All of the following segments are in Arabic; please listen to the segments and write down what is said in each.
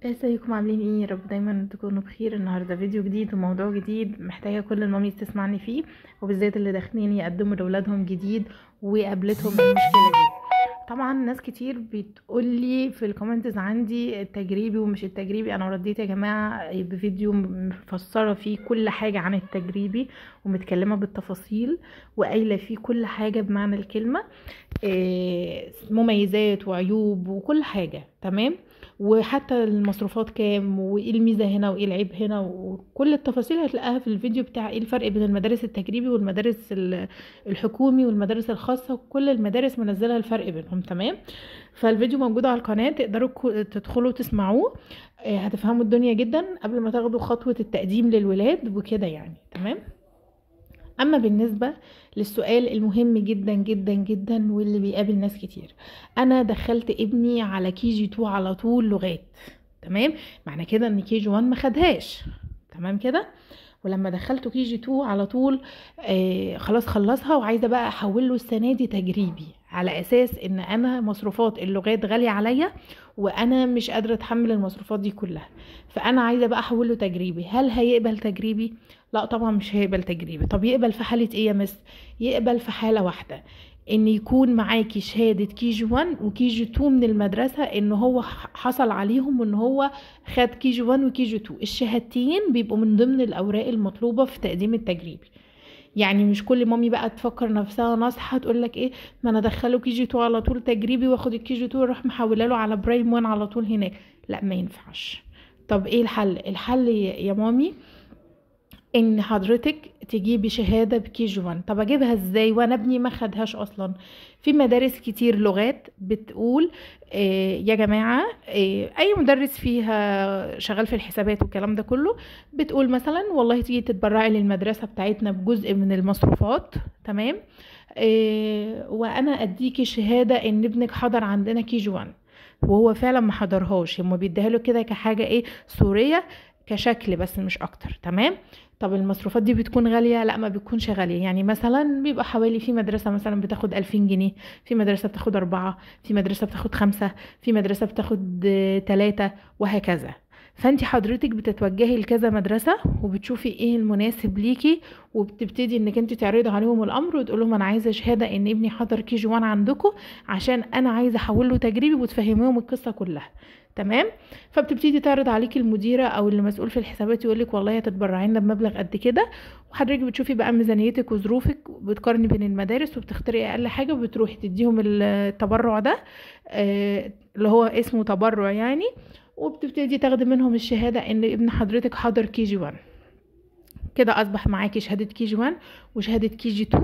ازيكم عاملين ايه؟ يا رب دايما تكونوا بخير. النهارده فيديو جديد وموضوع جديد محتاجه كل الماميز تسمعني فيه، وبالذات اللي داخلين يقدموا لاولادهم جديد وقابلتهم المشكله دي. طبعا ناس كتير بتقولي في الكومنتس عندي التجريبي ومش التجريبي. انا رديت يا جماعه بفيديو مفسره فيه كل حاجه عن التجريبي ومتكلمه بالتفاصيل وقايله فيه كل حاجه بمعنى الكلمه، مميزات وعيوب وكل حاجة تمام، وحتى المصروفات كام وايه الميزة هنا وايه العيب هنا، وكل التفاصيل هتلاقيها في الفيديو بتاع ايه الفرق بين المدارس التجريبي والمدارس الحكومي والمدارس الخاصة، وكل المدارس منزلها الفرق بينهم تمام. فالفيديو موجود على القناة، تقدروا تدخلوا تسمعوه. هتفهموا الدنيا جدا قبل ما تاخدوا خطوة التقديم للولاد وكده يعني تمام. اما بالنسبة للسؤال المهم جدا جدا جدا واللي بيقابل ناس كتير، انا دخلت ابني على كي جي 2 على طول لغات تمام، معنى كده ان كي جي 1 ما خدهاش تمام كده. ولما دخلته كي جي 2 على طول خلاص خلصها، وعايزه بقى احول له السنه دي تجريبي على اساس ان انا مصروفات اللغات غاليه عليا وانا مش قادره اتحمل المصروفات دي كلها، فانا عايزه بقى احول له تجريبي. هل هيقبل تجريبي؟ لا طبعا مش هيقبل تجريبي. طب يقبل في حاله ايه يا مس؟ يقبل في حاله واحده، ان يكون معاكي شهاده كي جي 1 وكي جي 2 من المدرسه، ان هو حصل عليهم وان هو خد كي جي 1 وكي جي 2. الشهادتين بيبقوا من ضمن الاوراق المطلوبه في تقديم التجريبي. يعني مش كل مامي بقى تفكر نفسها ناصحه تقول لك ايه، ما انا ادخله كي جي 2 على طول تجريبي واخد الكي جي 2 واروح محوله له على برايم 1 على طول هناك. لا ما ينفعش. طب ايه الحل؟ الحل يا مامي ان حضرتك تجيبي شهاده بكي جي 1. طب اجيبها ازاي وانا ابني ما خدهاش اصلا؟ في مدارس كتير لغات بتقول يا جماعه، اي مدرس فيها شغال في الحسابات والكلام ده كله بتقول مثلا والله تيجي تتبرعي للمدرسه بتاعتنا بجزء من المصروفات تمام، وانا اديكي شهاده ان ابنك حضر عندنا كي جي 1 وهو فعلا ما حضرهاش. هما بيديها له كده كحاجه ايه، صوريه كشكل بس مش اكتر تمام. طب المصروفات دي بتكون غالية؟ لا ما بتكونش غالية. يعني مثلا بيبقى حوالي، في مدرسة مثلا بتاخد 2000 جنيه، في مدرسة بتاخد 4، في مدرسة بتاخد 5، في مدرسة بتاخد 3 وهكذا. فانت حضرتك بتتوجهي لكذا مدرسة وبتشوفي ايه المناسب ليكي، وبتبتدي انك انت تعرضي عليهم الامر وتقول لهم انا عايزة شهادة ان ابني حضر كي جي 1 عندكم عشان انا عايزة احوله تجريبي، وتفهميهم القصة كلها تمام. فبتبتدي تعرض عليكي المديره او اللي مسؤول في الحسابات يقولك والله هتتبرعي لنا بمبلغ قد كده، وحضرتك بتشوفي بقى ميزانيتك وظروفك وبتقارني بين المدارس وبتختاري اقل حاجه وبتروحي تديهم التبرع ده، اللي هو اسمه تبرع يعني، وبتبتدي تاخدي منهم الشهاده ان ابن حضرتك حضر كي جي 1. كده اصبح معاكي شهاده كي جي 1 وشهاده كي جي 2،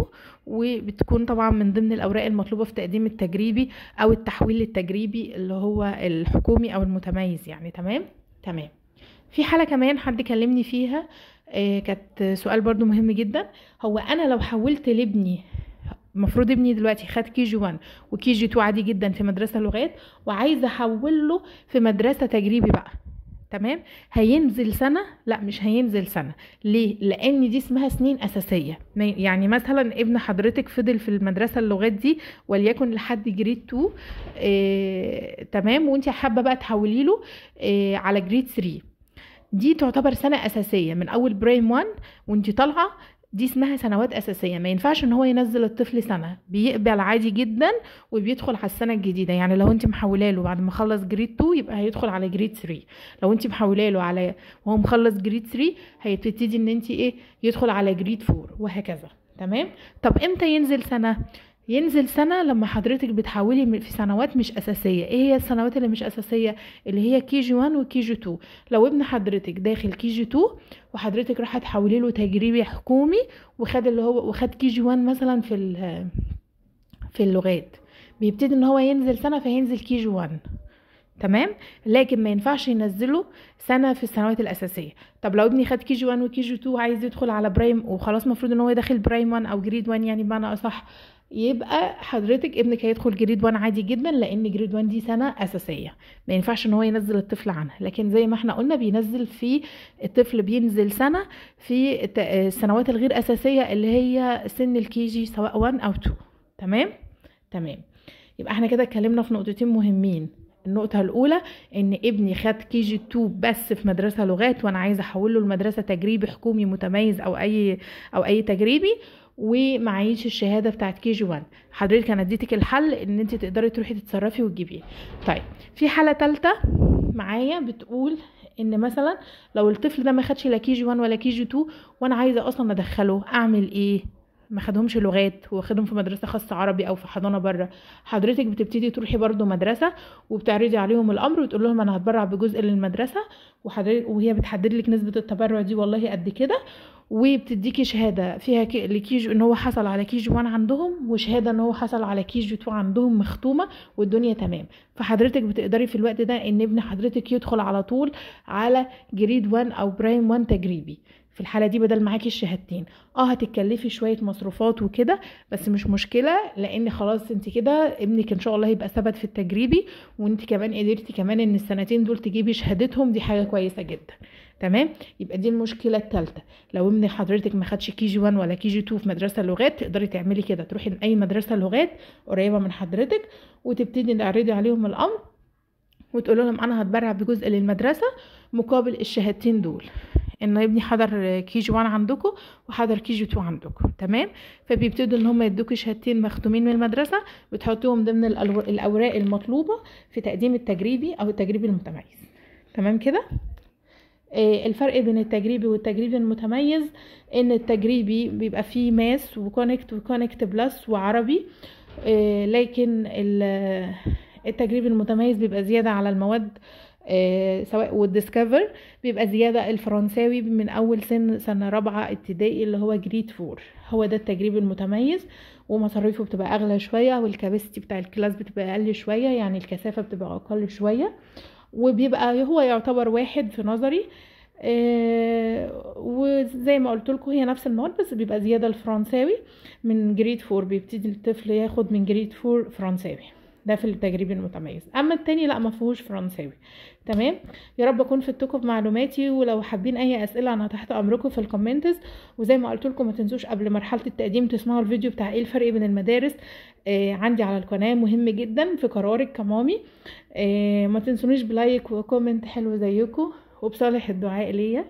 وبتكون طبعا من ضمن الاوراق المطلوبه في تقديم التجريبي او التحويل للتجريبي اللي هو الحكومي او المتميز يعني تمام. تمام. في حاله كمان حد كلمني فيها، كانت سؤال برضو مهم جدا. هو انا لو حولت لابني، المفروض ابني دلوقتي خد كي جي 1 وكي جي 2 عادي جدا في مدرسه لغات، وعايزه احوله في مدرسه تجريبي بقى تمام، هينزل سنة؟ لا مش هينزل سنة. ليه؟ لان دي اسمها سنين اساسية. يعني مثلا ابن حضرتك فضل في المدرسة اللغات دي وليكن لحد جريد 2 تمام، وانت حابة بقى تحولي له على جريد 3، دي تعتبر سنة أساسية من أول برايم 1 وانت طالعة. دي اسمها سنوات أساسية، ما ينفعش ان هو ينزل الطفل سنة، بيقبل عادي جدا وبيدخل على السنة الجديدة. يعني لو انت محولاه له بعد ما خلص جريد 2 يبقى هيدخل على جريد 3، لو انت محولاه له على وهو مخلص جريد 3 هيبتدي ان انت ايه، يدخل على جريد 4 وهكذا تمام. طب امتى ينزل سنة؟ ينزل سنة لما حضرتك بتحولي في سنوات مش أساسية. ايه هي السنوات اللي مش أساسية؟ اللي هي كي جي 1 وكي جي 2. لو ابن حضرتك داخل كي جي 2 وحضرتك راح تحولي له تجريبي حكومي وخد اللي هو وخد كي جي 1 مثلا في اللغات، بيبتدي ان هو ينزل سنة فينزل كي جي 1 تمام. لكن ما ينفعش ينزله سنه في السنوات الاساسيه. طب لو ابني خد كي جي 1 وكي جي 2 عايز يدخل على برايم وخلاص المفروض ان هو يدخل برايم 1 او جريد 1 يعني بمعنى اصح، يبقى حضرتك ابنك هيدخل جريد 1 عادي جدا، لان جريد 1 دي سنه اساسيه ما ينفعش ان هو ينزل الطفل عنها. لكن زي ما احنا قلنا بينزل في الطفل بينزل سنه في السنوات الغير اساسيه اللي هي سن الكي جي سواء 1 او 2 تمام. تمام. يبقى احنا كده اتكلمنا في نقطتين مهمين، النقطة الأولى إن ابني خد كي جي 2 بس في مدرسة لغات، وأنا عايزة أحوله لمدرسة تجريبي حكومي متميز أو أي تجريبي، ومعيش الشهادة بتاعت كي جي 1. حضرتك أنا اديتك الحل إن أنت تقدري تروحي تتصرفي وتجيبيه. طيب في حالة تالتة معايا بتقول إن مثلا لو الطفل ده ما خدش لا كي جي 1 ولا كي جي 2 وأنا عايزة أصلا أدخله، أعمل إيه؟ ما خدهمش لغات وخدهم في مدرسة خاصة عربي او في حضانة بره. حضرتك بتبتدي تروحي برضو مدرسة وبتعرضي عليهم الامر وتقول لهم انا هتبرع بجزء للمدرسة، وهي بتحدد لك نسبة التبرع دي والله قد كده، وبتديكي شهادة فيها لكيجي ان هو حصل على كيجي 1 عندهم، وشهادة ان هو حصل على كيجي 2 عندهم مختومة، والدنيا تمام. فحضرتك بتقدري في الوقت ده ان ابن حضرتك يدخل على طول على جريد 1 او برايم 1 تجريبي. في الحالة دي بدل معاكي الشهادتين هتتكلفي شوية مصروفات وكده، بس مش مشكلة، لان خلاص انت كده ابنك ان شاء الله يبقى ثبت في التجريبي، وانت كمان قدرتي كمان ان السنتين دول تجيبي شهادتهم، دي حاجة كويسة جدا. تمام. يبقى دي المشكلة الثالثة. لو ابن حضرتك ما خدش كي جي 1 ولا كي جي 2 في مدرسة لغات، تقدري تعملي كده، تروحي لاي مدرسة لغات قريبة من حضرتك وتبتدي تعرضي عليهم الامر وتقول لهم انا هتبرع بجزء للمدرسة مقابل الشهادتين دول، ان ابني حضر كي جي 1 عندكم وحضر كي جي 2 عندكم. تمام. فبيبتدوا ان هم يدوكوا شهادتين مختومين من المدرسة وتحطوهم ضمن الاوراق المطلوبة في تقديم التجريبي او التجريبي المتميز. تمام كده. الفرق بين التجريبي والتجريبي المتميز ان التجريبي بيبقى فيه ماس وكونكت بلس وعربي، لكن التجريبي المتميز بيبقى زيادة على المواد، سواء والديسكفر بيبقى زيادة الفرنساوي من اول سنة رابعة ابتدائي اللي هو جريد 4. هو ده التجريبي المتميز، ومصاريفه بتبقى اغلى شوية، والكاباسيتي بتاع الكلاس بتبقى اقل شوية، يعني الكثافة بتبقى اقل شوية، وبيبقى هو يعتبر واحد في نظري. وزي ما قلت لكم هي نفس المواد، بس بيبقى زيادة الفرنساوي من جريد 4، بيبتدي الطفل ياخد من جريد 4 فرنساوي، ده في التجريبي المتميز. اما التاني لا، ما فيهوش فرنساوي. تمام. يا رب اكون فدتكم بمعلوماتي، ولو حابين اي اسئله انا تحت امركم في الكومنتس. وزي ما قلت لكم ما تنسوش قبل مرحله التقديم تسمعوا الفيديو بتاع ايه الفرق بين المدارس عندي على القناه، مهم جدا في قرارك كمامي. ما تنسونيش بلايك وكومنت حلو زيكم، وبصالح الدعاء ليا،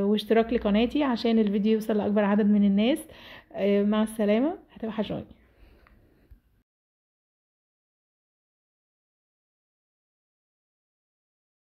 واشتراك لقناتي عشان الفيديو يوصل لاكبر عدد من الناس. مع السلامه، هتبقى حشوني.